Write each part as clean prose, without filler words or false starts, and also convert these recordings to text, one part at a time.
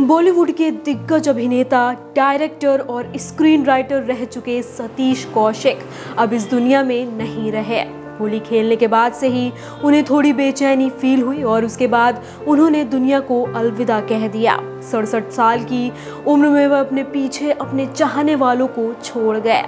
बॉलीवुड के दिग्गज अभिनेता, डायरेक्टर और स्क्रीन राइटर रह चुके सतीश कौशिक अब इस दुनिया में नहीं रहे। होली खेलने के बाद से ही उन्हें थोड़ी बेचैनी फील हुई और उसके बाद उन्होंने दुनिया को अलविदा कह दिया। 67 साल की उम्र में वह अपने पीछे अपने चाहने वालों को छोड़ गए।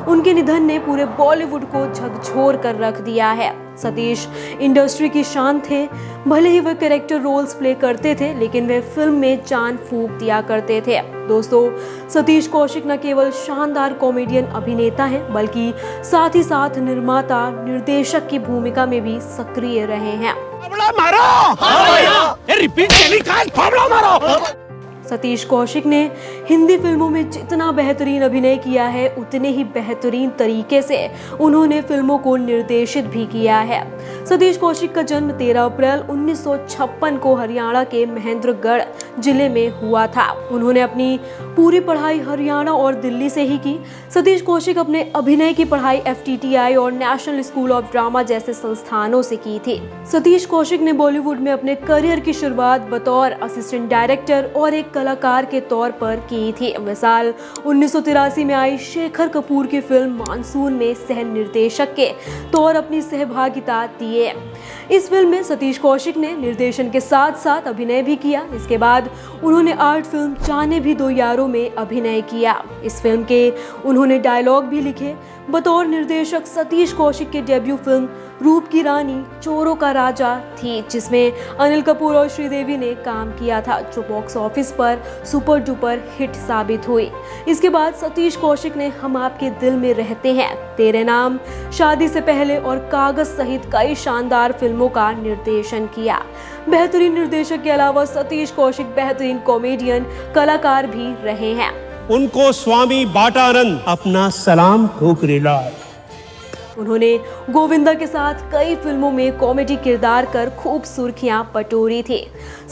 उनके निधन ने पूरे बॉलीवुड को झकझोर कर रख दिया है। सतीश इंडस्ट्री की शान थे। भले ही वह कैरेक्टर रोल्स प्ले करते थे, लेकिन वे फिल्म में जान फूंक दिया करते थे। दोस्तों, सतीश कौशिक न केवल शानदार कॉमेडियन अभिनेता हैं, बल्कि साथ ही साथ निर्माता, निर्देशक की भूमिका में भी सक्रिय रहे हैं। सतीश कौशिक ने हिंदी फिल्मों में जितना बेहतरीन अभिनय किया है, उतने ही बेहतरीन तरीके से उन्होंने फिल्मों को निर्देशित भी किया है। सतीश कौशिक का जन्म 13 अप्रैल 1956 को हरियाणा के महेंद्रगढ़ जिले में हुआ था। उन्होंने अपनी पूरी पढ़ाई हरियाणा और दिल्ली से ही की। सतीश कौशिक अपने अभिनय की पढ़ाई FTTI और नेशनल स्कूल ऑफ ड्रामा जैसे संस्थानों से की थी। सतीश कौशिक ने बॉलीवुड में अपने करियर की शुरुआत बतौर असिस्टेंट डायरेक्टर और एक कलाकार के तौर पर की थी। वह साल 1983 में आई शेखर कपूर की फिल्म मानसून में सह निर्देशक के तौर अपनी सहभागिता दिए। इस फिल्म में सतीश कौशिक ने निर्देशन के साथ साथ अभिनय भी किया। इसके बाद उन्होंने आर्ट फिल्म जाने भी दो यारों में अभिनय किया। इस फिल्म के उन्होंने डायलॉग भी लिखे। बतौर निर्देशक सतीश कौशिक के डेब्यू फिल्म रूप की रानी चोरों का राजा थी, जिसमें अनिल कपूर और श्रीदेवी ने काम किया था, जो बॉक्स ऑफिस पर सुपर डुपर हिट साबित हुई। इसके बाद सतीश कौशिक ने हम आपके दिल में रहते हैं, तेरे नाम, शादी से पहले और कागज सहित कई शानदार फिल्मों का निर्देशन किया। बेहतरीन निर्देशक के अलावा सतीश कौशिक बेहतरीन कॉमेडियन कलाकार भी रहे हैं। उनको स्वामी बाटानंद अपना सलाम ठोकरेला। उन्होंने गोविंदा के साथ कई फिल्मों में कॉमेडी किरदार कर खूब सुर्खियां बटोरी थी।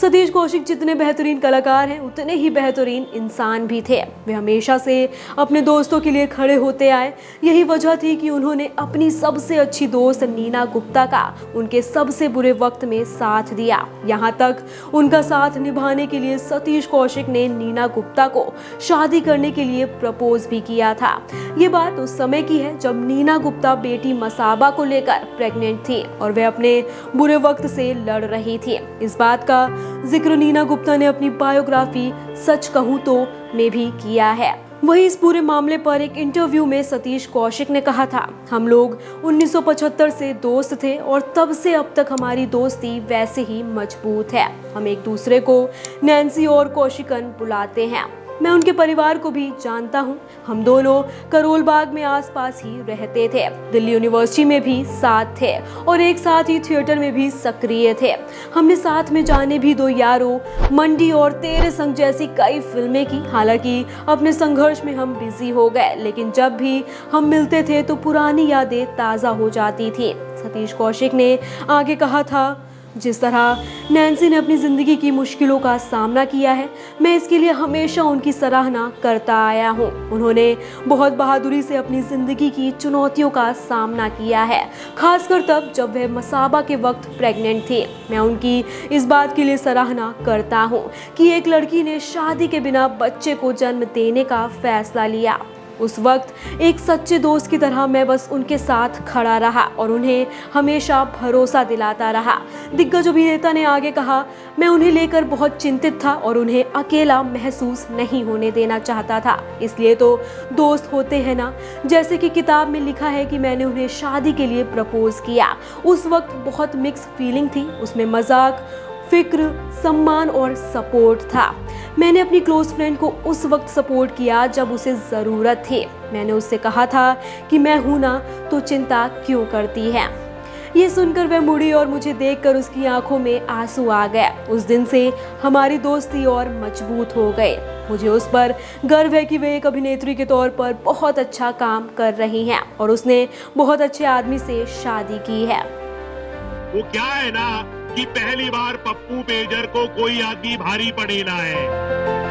सतीश कौशिक जितने बेहतरीन कलाकार हैं, उतने ही बेहतरीन इंसान भी थे। वे हमेशा से अपने दोस्तों के लिए खड़े होते आए। यही वजह थी कि उन्होंने अपनी सबसे अच्छी दोस्त नीना गुप्ता का उनके सबसे बुरे वक्त में साथ दिया। यहाँ तक उनका साथ निभाने के लिए सतीश कौशिक ने नीना गुप्ता को शादी करने के लिए प्रपोज भी किया था। ये बात उस समय की है जब नीना गुप्ता बेटी मसाबा को लेकर प्रेग्नेंट थी और वे अपने बुरे वक्त से लड़ रही थी। इस बात का जिक्र नीना गुप्ता ने अपनी बायोग्राफी सच कहूं तो में भी किया है। वही इस पूरे मामले पर एक इंटरव्यू में सतीश कौशिक ने कहा था, हम लोग 1975 से दोस्त थे और तब से अब तक हमारी दोस्ती वैसे ही मजबूत है। हम एक दूसरे को नैन्सी और कौशिकन बुलाते हैं। मैं उनके परिवार को भी जानता हूँ। हम दोनों करोल बाग में आसपास ही रहते थे, दिल्ली यूनिवर्सिटी में भी साथ थे और एक साथ ही थिएटर में भी सक्रिय थे। हमने साथ में जाने भी दो यारों, मंडी और तेरे संग जैसी कई फिल्में की। हालांकि अपने संघर्ष में हम बिजी हो गए, लेकिन जब भी हम मिलते थे तो पुरानी यादें ताज़ा हो जाती थी। सतीश कौशिक ने आगे कहा था, जिस तरह नैन्सी ने अपनी ज़िंदगी की मुश्किलों का सामना किया है, मैं इसके लिए हमेशा उनकी सराहना करता आया हूँ। उन्होंने बहुत बहादुरी से अपनी ज़िंदगी की चुनौतियों का सामना किया है, खासकर तब जब वह मसाबा के वक्त प्रेग्नेंट थी। मैं उनकी इस बात के लिए सराहना करता हूँ कि एक लड़की ने शादी के बिना बच्चे को जन्म देने का फैसला लिया। उस वक्त एक सच्चे दोस्त की तरह मैं बस उनके साथ खड़ा रहा और उन्हें हमेशा भरोसा दिलाता रहा। दिग्गज अभिनेता ने आगे कहा, मैं उन्हें लेकर बहुत चिंतित था और उन्हें अकेला महसूस नहीं होने देना चाहता था। इसलिए तो दोस्त होते हैं ना। जैसे कि किताब में लिखा है कि मैंने उन्हें शादी के लिए प्रपोज किया। उस वक्त बहुत मिक्स फीलिंग थी। उसमें मजाक, फिक्र, सम्मान और सपोर्ट था। मैंने अपनी क्लोज फ्रेंड को उस वक्त सपोर्ट किया जब उसे ज़रूरत थी। मैंने उससे कहा था कि मैं हूं ना, तो चिंता क्यों करती है। ये सुनकर वह मुड़ी और मुझे देखकर उसकी आंखों में आंसू आ गए। उस दिन से हमारी दोस्ती और मजबूत हो गई। मुझे उस पर गर्व है कि वे एक अभिनेत्री के तौर पर बहुत अच्छा काम कर रही हैं और उसने बहुत अच्छे आदमी से शादी की है। वो क्या है ना कि पहली बार पप्पू पेजर को कोई आदमी भारी पड़े ना है।